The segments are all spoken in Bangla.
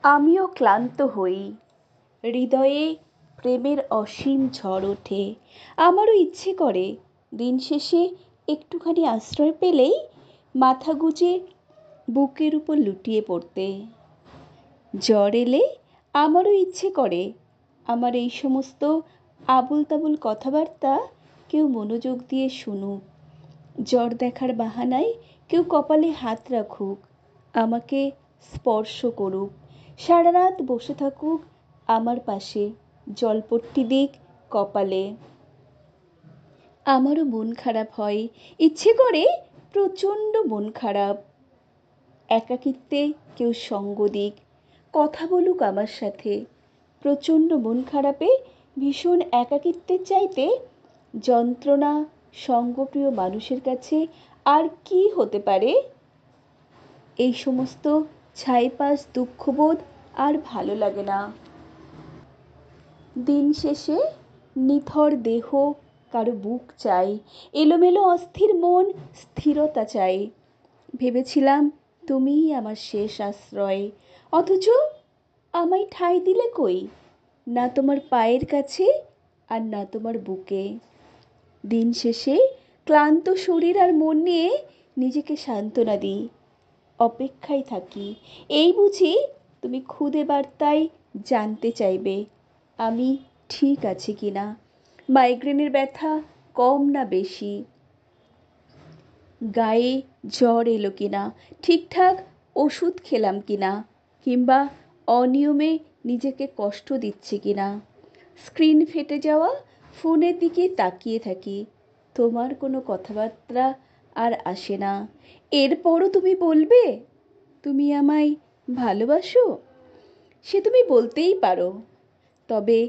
আমিও ক্লান্ত হই, হৃদয়ে প্রেমের অসীম ঝড় ওঠে। আমারও ইচ্ছে করে দিন শেষে একটুখানি আশ্রয় পেলেই মাথা গুজে বুকের উপর লুটিয়ে পড়তে। জ্বর এলে আমারও ইচ্ছে করে আমার এই সমস্ত আবুল তাবুল কথাবার্তা কেউ মনোযোগ দিয়ে শুনুক। জ্বর দেখার বাহানায় কেউ কপালে হাত রাখুক, আমাকে স্পর্শ করুক, সারা রাত বসে থাকুক আমার পাশে, জলপট্টি দিক কপালে। আমারও মন খারাপ হয়, ইচ্ছে করে প্রচণ্ড মন খারাপ। একাকিত্বে কেউ সঙ্গ দিক, কথা বলুক আমার সাথে। প্রচণ্ড মন খারাপে ভীষণ একাকিত্বের চাইতে যন্ত্রণা সঙ্গপ্রিয় মানুষের কাছে আর কি হতে পারে? এই সমস্ত ছাইপাশ দুঃখবোধ আর ভালো লাগে না। দিন শেষে নিথর দেহ কারো বুক চাই, এলোমেলো অস্থির মন স্থিরতা চাই। ভেবেছিলাম তুমিই আমার শেষ আশ্রয়, অথচ আমায় ঠাঁই দিলে কই? না তোমার পায়ের কাছে, আর না তোমার বুকে। দিন শেষে ক্লান্ত শরীর আর মন নিয়ে নিজেকে সান্ত্বনা দিই, অপেক্ষায় থাকি। এই বুঝি তুমি খুদে বার্তায় জানতে চাইবে আমি ঠিক আছি কিনা, মাইগ্রেনের ব্যথা কম না বেশি, গায়ে জ্বর এলো কিনা, ঠিকঠাক ওষুধ খেলাম কিনা, কিংবা অনিয়মে নিজেকে কষ্ট দিচ্ছি কিনা। স্ক্রিন ফেটে যাওয়া ফোনের দিকে তাকিয়ে থাকি, তোমার কোনো কথাবার্তা আর আসে না। এরপরও তুমি বলবে তুমি আমায় ভালোবাসো? সে তুমি বলতেই পারো, তবে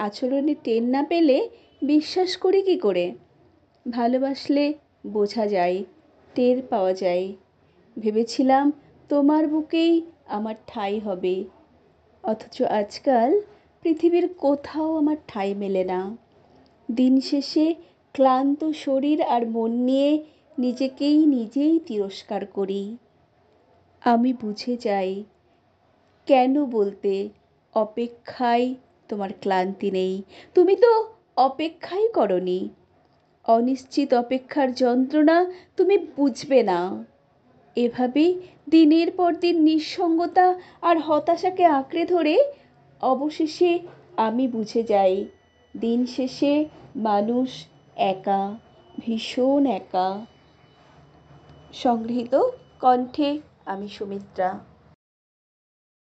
আচরণে টের না পেলে বিশ্বাস করি কি করে? ভালোবাসলে বোঝা যায়, টের পাওয়া যায়। ভেবেছিলাম তোমার বুকেই আমার ঠাঁই হবে, অথচ আজকাল পৃথিবীর কোথাও আমার ঠাঁই মেলে না। দিন শেষে ক্লান্ত শরীর আর মন নিয়ে নিজেকেই নিজেই তিরস্কার করি। আমি বুঝে যাই কেন বলতে অপেক্ষায় তোমার ক্লান্তি নেই। তুমি তো অপেক্ষাই করনি। অনিশ্চিত অপেক্ষার যন্ত্রণা তুমি বুঝবে না। এভাবেই দিনের পর দিন নিঃসঙ্গতা আর হতাশাকে আঁকড়ে ধরে অবশেষে আমি বুঝে যাই দিন শেষে মানুষ একা, ভীষণ একা। সংগৃহীত কণ্ঠে আমি সুমিত্রা।